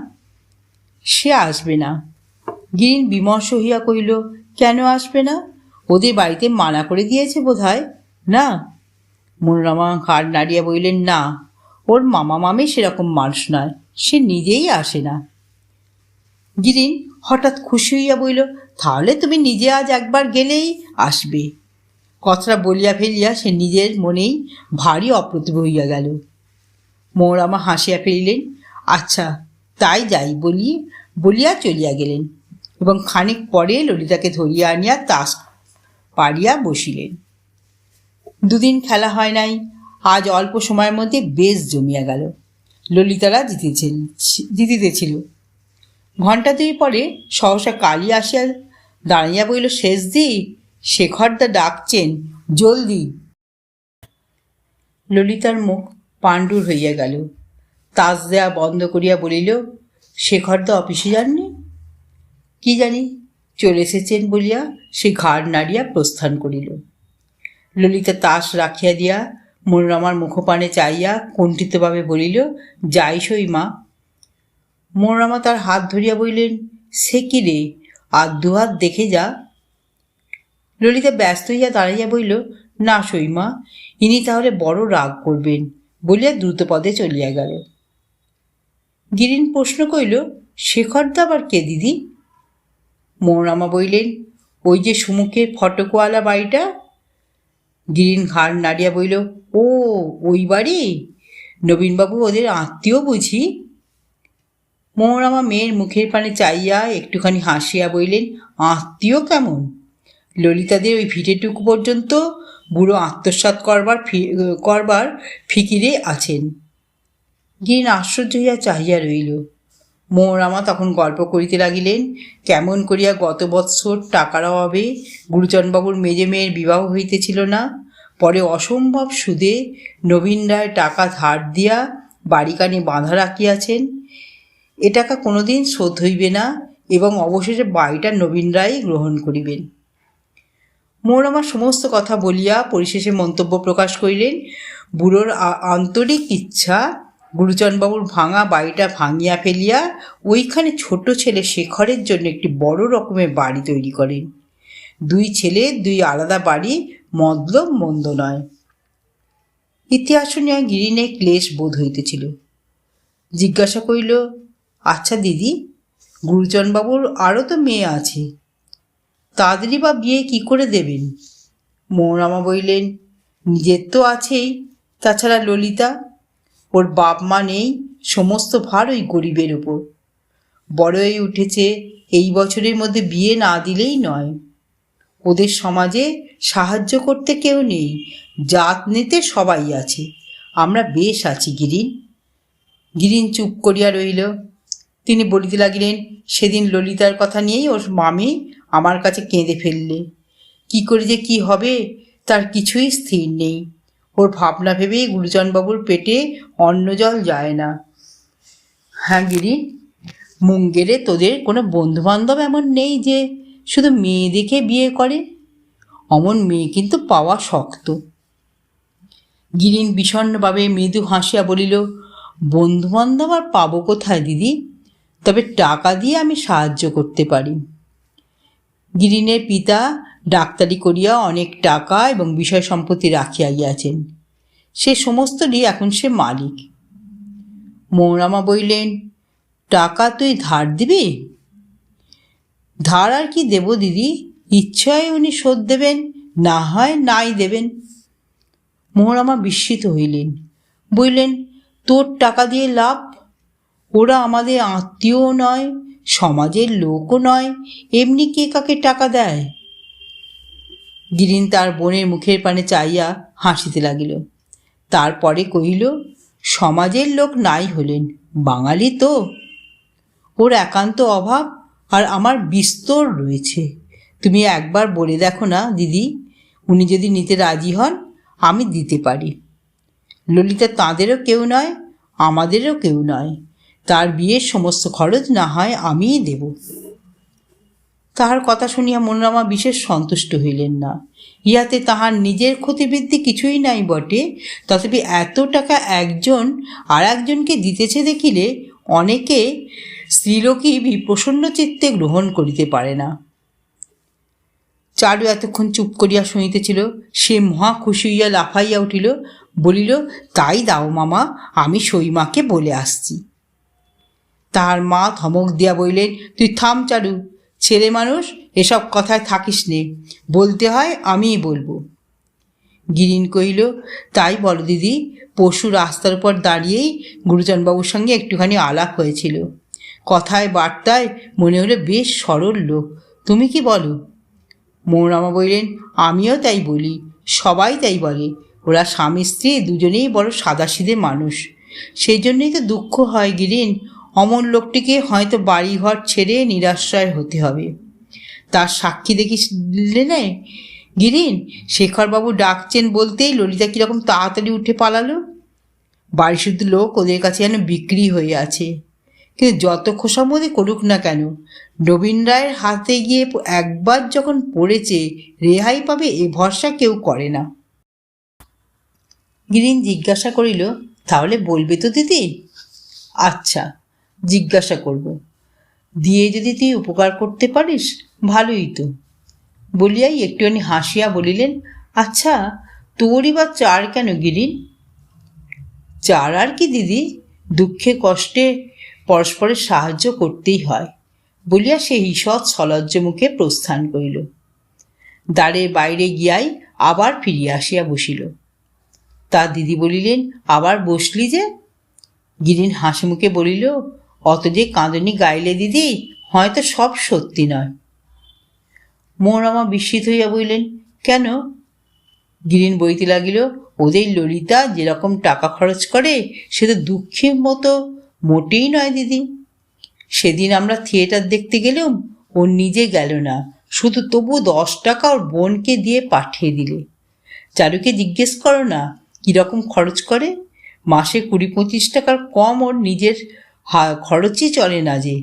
সে আসবে না। গিরিন বিমর্ষ হইয়া কহিল, কেন আসবে না? ওদের বাড়িতে মানা করে দিয়েছে বোধ হয় না? মনোরমা ঘাড় নাড়িয়া বললেন, না, ওর মামা মামি সেরকম মানুষ নয়, সে নিজেই আসে না। গিরিন হঠাৎ খুশি হইয়া বলিল, তাহলে তুমি নিজে আজ একবার গেলেই আসবে। কথাটা বলিয়া ফেলিয়া সে নিজের মনেই ভারী অপ্রতিভ হইয়া গেল। মনোরমা হাসিয়া ফেলিলেন, আচ্ছা তাই যাই বলিয়া চলিয়া গেলেন এবং খানিক পরে ললিতাকে ধরিয়া আনিয়া তাস পাড়িয়া বসিলেন। 2 দিন খেলা হয় নাই, আজ অল্প সময়ের মধ্যে বেশ জমিয়া গেল। ললিতারা জিতিতেছিল। 2 ঘণ্টা পরে সহসা কালী আসিয়া দাঁড়াইয়া বলিল, শেষদি, শেখরদা ডাকছেন, জলদি। ললিতার মুখ পাণ্ডুর হইয়া গেল। তাস দেয়া বন্ধ করিয়া বলিল, শেখরদা অফিসে যাননি? কি জানি, চলে এসেছেন বলিয়া সে ঘাড় নাড়িয়া প্রস্থান করিল। ললিতা তাস রাখিয়া দিয়া মনোরমার মুখপানে চাইয়া কুণ্ঠিতভাবে বলিল, যাই সইমা। মনোরমা তার হাত ধরিয়া বলিলেন, সে কি রে, আর 2 হাত দেখে যা। ললিতা ব্যস্ত হইয়া দাঁড়াইয়া বলিল, না সইমা, ইনি তাহলে বড় রাগ করবেন বলিয়া দ্রুতপদে চলিয়া গেল। গিরিন প্রশ্ন করিল, শেখরদা আবার কে দিদি? মনোরমা বলিলেন, ওই যে সুমুখের ফটকওয়ালা বাড়িটা। গিরিন ঘাড় নাড়িয়া বলিল, ও ওই বাড়ি? নবীনবাবু ওদের আত্মীয় বুঝি? মনোরমা মেয়ের মুখের পানে চাইয়া একটুখানি হাসিয়া বলিলেন, আত্মীয় কেমন? ললিতাদের ওই ভিটেটুকু পর্যন্ত বুড়ো আত্মসাৎ করবার ফিকিরে আছেন। গিরিন আশ্চর্য হইয়া চাহিয়া রইল। মনোরমা তখন গল্প করিতে লাগিলেন, কেমন করিয়া গত বৎসর টাকার অভাবে গুরুচরণবাবুর মেজে মেয়ের বিবাহ হইতেছিল না, পরে অসম্ভব সুদে নবীন রায় টাকা ধার দিয়া বাড়িখানি বাঁধা রাখিয়াছেন। এ টাকা কোনোদিন শোধ হইবে না এবং অবশেষে বাড়িটা নবীন রায় গ্রহণ করিবেন। মনোরমা সমস্ত কথা বলিয়া পরিশেষে মন্তব্য প্রকাশ করিলেন, বুড়োর আন্তরিক ইচ্ছা গুরুচরণবাবুর ভাঙা বাড়িটা ভাঙিয়া ফেলিয়া ওইখানে ছোট ছেলে শেখরের জন্য একটি বড় রকমের বাড়ি তৈরি করেন। 2 ছেলে 2 আলাদা বাড়ি, মতলব মন্দ নয়। ইতিহাস শুনিয়া গিরিনে ক্লেশ বোধ হইতেছিল। জিজ্ঞাসা করিল, আচ্ছা দিদি, গুরুচরণবাবুর আরও তো মেয়ে আছে, তাদেরই বা বিয়ে কি করে দেবেন? মনোরমা বললেন, নিজের তো আছেই, তাছাড়া ললিতা, ওর বাপ মা নেই, সমস্ত ভার ওই গরিবের ওপর। বড় হয়ে উঠেছে, এই বছরের মধ্যে বিয়ে না দিলেই নয়। ওদের সমাজে সাহায্য করতে কেউ নেই, জাত নিতে সবাই আছে। আমরা বেশ আছি গিরিন। গিরিন চুপ করিয়া রইল। তিনি বলিতে লাগিলেন, সেদিন ললিতার কথা নিয়েই ওর মামি আমার কাছে কেঁদে ফেললে। কি করে যে কি হবে তার কিছুই স্থির নেই। ওর ভাবনা ভেবেই গুরুজনবাবুর পেটে অন্ন জল যায় না। হ্যাঁ গিরিন, মুঙ্গেরে তোদের কোনো বন্ধুবান্ধব এমন নেই যে শুধু মেয়ে দেখে বিয়ে করে? অমন মেয়ে কিন্তু পাওয়া শক্ত। গিরিন বিষণ্ণভাবে মৃদু হাসিয়া বলিল, বন্ধুবান্ধব আর পাবো কোথায় দিদি? তবে টাকা দিয়ে আমি সাহায্য করতে পারি। গিরিনের পিতা ডাক্তারি করিয়া অনেক টাকা এবং বিষয় সম্পত্তি রাখিয়া গিয়াছেন। সে সমস্তরই এখন সে মালিক। মৌরামা বললেন, টাকা তুই ধার দিবি? ধার আর কি দেব দিদি, ইচ্ছায় উনি শোধ দেবেন, না হয় নাই দেবেন। মৌরামা বিস্মিত হইলেন, বললেন, তোর টাকা দিয়ে লাভ? ওরা আমাদের আত্মীয়ও নয়, সমাজের লোকও নয়, এমনি কে কাকে টাকা দেয়? গিরিন তার বোনের মুখের পানে চাইয়া হাসিতে লাগিল। তারপরে কহিল, সমাজের লোক নাই হলেন, বাঙালি তো। ওর একান্ত অভাব, আর আমার বিস্তর রয়েছে। তুমি একবার বলে দেখো না দিদি, উনি যদি নিতে রাজি হন আমি দিতে পারি। ললিতা তাঁদেরও কেউ নয়, আমাদেরও কেউ নয়। তার বিয়ের সমস্ত খরচ না হয় আমিই দেব। তাহার কথা শুনিয়া মনোরমা বিশেষ সন্তুষ্ট হইলেন না। ইহাতে তাহার নিজের ক্ষতিবৃদ্ধি কিছুই নাই বটে, তথাপি এত টাকা একজন আর একজনকে দিতেছে দেখিলে অনেকে স্ত্রীলোকই প্রসন্ন চিত্তে গ্রহণ করিতে পারে না। চারু এতক্ষণ চুপ করিয়া শুনিতেছিল। সে মহা খুশি হইয়া লাফাইয়া উঠিল, বলিল, তাই দাও মামা, আমি সইমাকে বলে আসছি। তাহার মা ধমক দিয়া বললেন, তুই থাম চারু, ছেলে মানুষ, এসব কথায় থাকিস নে, বলতে হয় আমিই বলবো। গিরিন কহিল, তাই বলো দিদি, পরশু রাস্তার উপর দাঁড়িয়েই গুরুজনবাবুর সঙ্গে একটুখানি আলাপ হয়েছিল। কথায় বার্তায় মনে হলো বেশ সরল লোক। তুমি কি বলো? মৌরামা বললেন, আমিও তাই বলি, সবাই তাই বলে। ওরা স্বামী স্ত্রী দুজনেই বড় সাদাসিধে মানুষ। সেই জন্যই তো দুঃখ হয় গিরিন, অমন লোকটিকে হয়তো বাড়িঘর ছেড়ে নিরাশ্রয় হতে হবে। তার সাক্ষী দেখিলে না গিরিন, শেখরবাবু ডাকছেন বলতেই ললিতা কীরকম তাড়াতাড়ি উঠে পালালো। বাড়ি শুদ্ধ লোক ওদের কাছে যেন বিক্রি হয়ে আছে। কিন্তু যত খোসামদি করুক না কেন, নবীন রায়ের হাতে গিয়ে একবার যখন পড়েছে, রেহাই পাবে এ ভরসা কেউ করে না। গিরিন জিজ্ঞাসা করিল, তাহলে বলবে তো দিদি? আচ্ছা, জিজ্ঞাসা করব। দিয়ে যদি তুই উপকার করতে পারিস ভালোই তো। বলিয়াই একটুখানি হাসিয়া বলিলেন, আচ্ছা, তোরই বা চার কেন গিরিন? চার আর কি দিদি, দুঃখে কষ্টে পরস্পরের সাহায্য করতেই হয় বলিয়া সে ঈষৎ সলজ্জ মুখে প্রস্থান করিল। দ্বারের বাইরে গিয়াই আবার ফিরিয়া আসিয়া বসিল। তার দিদি বলিলেন, আবার বসলি যে? গিরিন হাসি মুখে বলিল, অত যে কাঁদনি গাইলে দিদি, হয়তো সব সত্যি নয়। মৌরামা বিস্মিত হইয়া বললেন, কেন? গিরিন বইতে লাগিল, ওদের ললিতা যেরকম টাকা খরচ করে সে তো দুঃখের মতো মোটেই নয় দিদি। সেদিন আমরা থিয়েটার দেখতে গেলুম, ও নিজে গেল না, শুধু তবু 10 টাকা ওর বোনকে দিয়ে পাঠিয়ে দিলে। চারুকে জিজ্ঞেস করো না কীরকম খরচ করে। মাসে 20-25 টাকার কম ওর নিজের খরচই চলে না যে।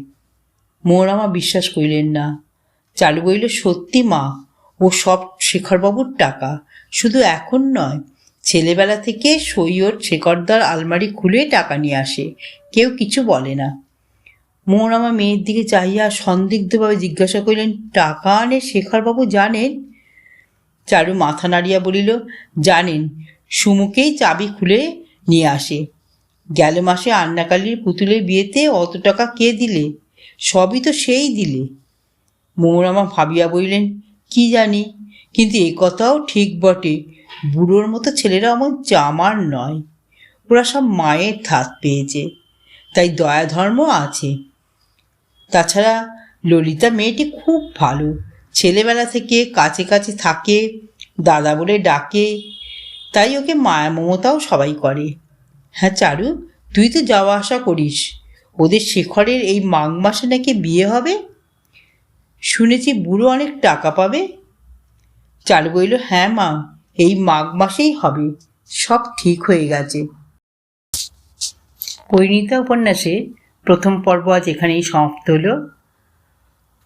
মৌরামা বিশ্বাস করিলেন না। চারু বলিল, সত্যি মা, ও সব শেখরবাবুর টাকা। শুধু এখন নয়, ছেলেবেলা থেকে সৈয়দ শেখরদার আলমারি খুলে টাকা নিয়ে আসে, কেউ কিছু বলে না। মৌরামা মেয়ের দিকে চাহিয়া সন্দিগ্ধভাবে জিজ্ঞাসা করিলেন, টাকা আনে শেখরবাবু জানেন? চারু মাথা নাড়িয়া বলিল, জানেন, সুমুখেই চাবি খুলে নিয়ে আসে। গেল মাসে আন্নাকালীর পুতুলের বিয়েতে অত টাকা কে দিলে? সবই তো সেই দিলে। মৌরামা ভাবিয়া বলিলেন, কি জানি, কিন্তু এ কথাও ঠিক বটে, বুড়োর মতো ছেলেরা অমন চামার নয়। ওরা সব মায়ের ধাত পেয়েছে, তাই দয়া ধর্ম আছে। তাছাড়া ললিতা মেয়েটি খুব ভালো, ছেলেবেলা থেকে কাছে কাছে থাকে, দাদা বলে ডাকে, তাই ওকে মায়া মমতাও সবাই করে। হ্যাঁ চারু, তুই তো যাওয়া আসা করিস, ওদের শেখরের এই মাঘ মাসে নাকি বিয়ে হবে, শুনেছি বুড়ো অনেক টাকা পাবে। চারু বলল, হ্যাঁ মা, এই মাঘ মাসেই হবে, সব ঠিক হয়ে গেছে। পরিণীতা উপন্যাসে প্রথম পর্ব আজ এখানেই সমাপ্ত হলো।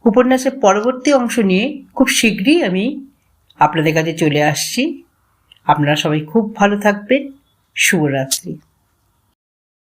উপন্যাসের পরবর্তী অংশ নিয়ে খুব শীঘ্রই আমি আপনাদের কাছে চলে আসছি। আপনারা সবাই খুব ভালো থাকবেন। শুভরাত্রি।